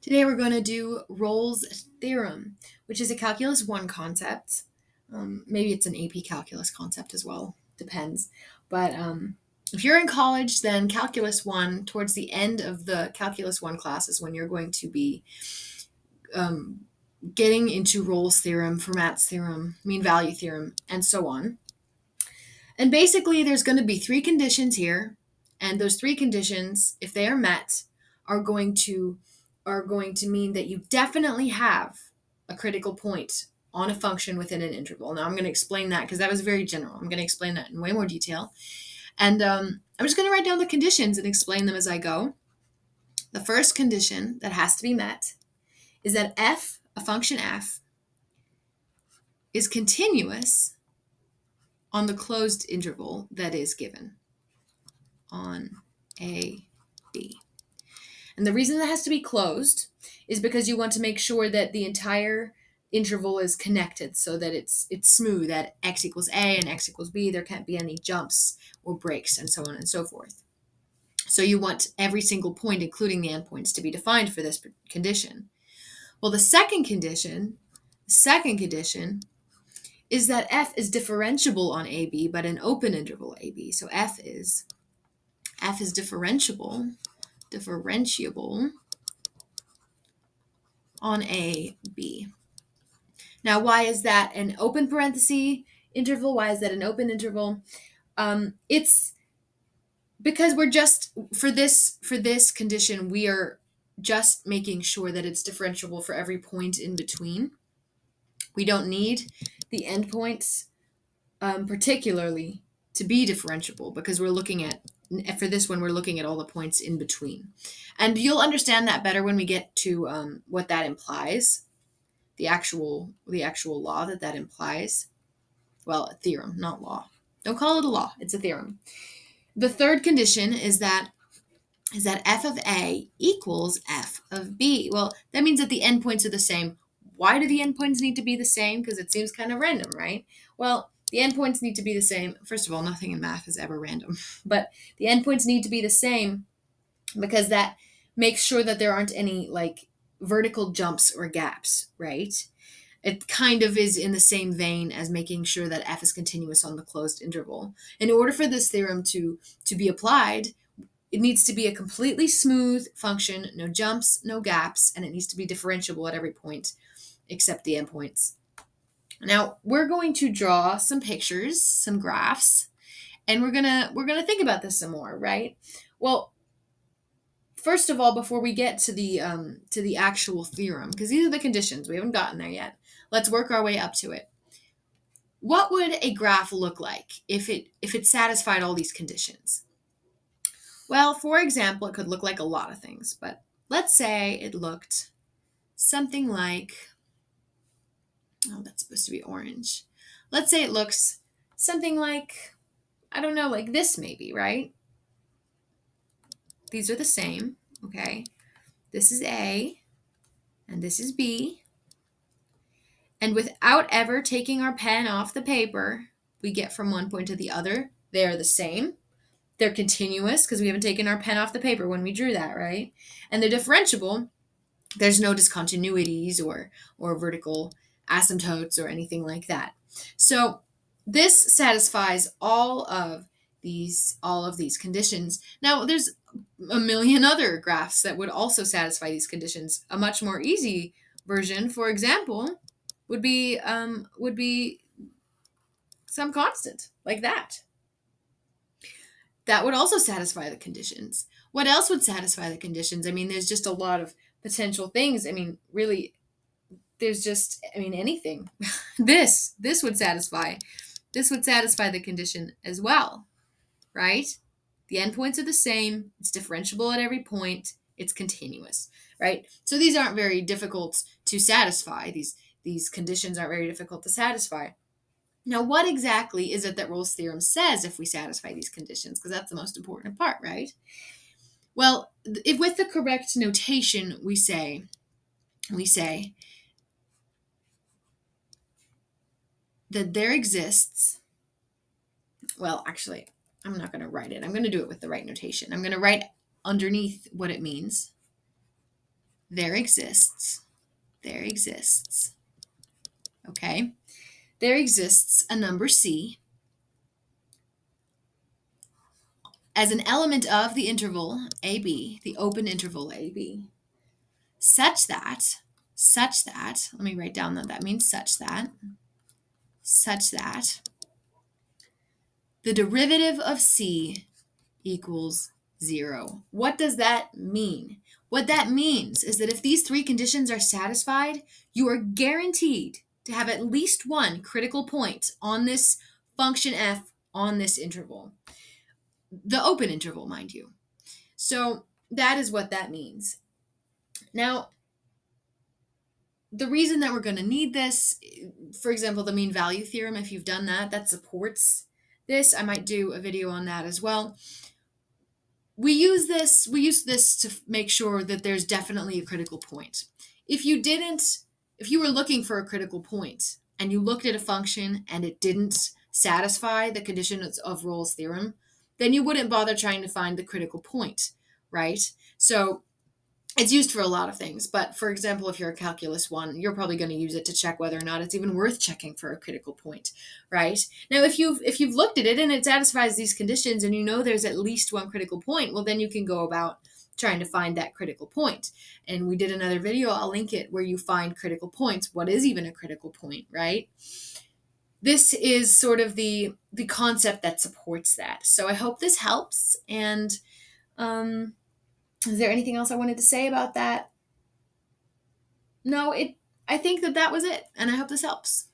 Today we're going to do Rolle's theorem, which is a Calculus 1 concept. Maybe it's an AP Calculus concept as well, depends. But if you're in college, then Calculus 1, towards the end of the Calculus 1 class is when you're going to be um, getting into Rolle's theorem, Fermat's theorem, mean value theorem, and so on. And basically, there's going to be three conditions here, and those three conditions, if they are met, are going to mean that you definitely have a critical point on a function within an interval. Now, I'm going to explain that because that was very general. I'm going to explain that in way more detail, and I'm just going to write down the conditions and explain them as I go. The first condition that has to be met is that f, a function f, is continuous on the closed interval that is given on a b. And the reason that has to be closed is because you want to make sure that the entire interval is connected so that it's smooth, that x equals a and x equals b. There can't be any jumps or breaks and so on and so forth. So you want every single point, including the endpoints, to be defined for this condition. Well, the second condition is that f is differentiable on AB, but an open interval AB. So f is differentiable on AB. Now, why is that an open parenthesis interval? Why is that an open interval? It's because we're just, for this condition, we are just making sure that it's differentiable for every point in between. We don't need the endpoints particularly to be differentiable because we're looking at, for this one, we're looking at all the points in between. And you'll understand that better when we get to what that implies, the actual law that implies. Well, a theorem, not law. Don't call it a law, it's a theorem. The third condition is that f of a equals f of b. Well, that means that the endpoints are the same. Why do the endpoints need to be the same? Because it seems kind of random, right? Well, the endpoints need to be the same. First of all, nothing in math is ever random, but the endpoints need to be the same because that makes sure that there aren't any like vertical jumps or gaps, right? It kind of is in the same vein as making sure that f is continuous on the closed interval. In order for this theorem to be applied, it needs to be a completely smooth function, no jumps, no gaps, and it needs to be differentiable at every point except the endpoints. Now, we're going to draw some pictures, some graphs, and we're gonna think about this some more, right? Well, first of all, before we get to the actual theorem, because these are the conditions, we haven't gotten there yet. Let's work our way up to it. What would a graph look like if it satisfied all these conditions? Well, for example, it could look like a lot of things, but let's say it looked something like, oh, that's supposed to be orange. Let's say it looks something like, I don't know, like this maybe, right? These are the same, okay? This is A, and this is B. And without ever taking our pen off the paper, we get from one point to the other. They're the same. They're continuous because we haven't taken our pen off the paper when we drew that, right? And they're differentiable. There's no discontinuities or vertical asymptotes or anything like that. So this satisfies all of these conditions. Now there's a million other graphs that would also satisfy these conditions. A much more easy version, for example, would be some constant like that. That would also satisfy the conditions. What else would satisfy the conditions? I mean, there's just a lot of potential things. I mean, really, there's just, I mean, anything. this would satisfy. This would satisfy the condition as well, right? The endpoints are the same. It's differentiable at every point. It's continuous, right? So these aren't very difficult to satisfy. These conditions aren't very difficult to satisfy. Now, what exactly is it that Rolle's theorem says if we satisfy these conditions? Because that's the most important part, right? Well, if with the correct notation, we say that there exists, well, actually, I'm not going to write it. I'm going to do it with the right notation. I'm going to write underneath what it means. there exists, okay, there exists a number c as an element of the interval AB, the open interval AB, such that, let me write down that means such that the derivative of C equals 0. What does that mean? What that means is that if these three conditions are satisfied, you are guaranteed to have at least one critical point on this function f on this interval. The open interval, mind you. So that is what that means. Now, the reason that we're going to need this, for example, the mean value theorem, if you've done that, that supports this. I might do a video on that as well. We use this to make sure that there's definitely a critical point. If you were looking for a critical point and you looked at a function and it didn't satisfy the conditions of Rolle's theorem, then you wouldn't bother trying to find the critical point, right? So it's used for a lot of things, but for example, if you're a Calculus 1, you're probably going to use it to check whether or not it's even worth checking for a critical point, right? Now, if you've looked at it and it satisfies these conditions and you know there's at least one critical point, well, then you can go about trying to find that critical point. And we did another video, I'll link it, where you find critical points. What is even a critical point, right? This is sort of the concept that supports that. So I hope this helps. And is there anything else I wanted to say about that? No, I think that was it, and I hope this helps.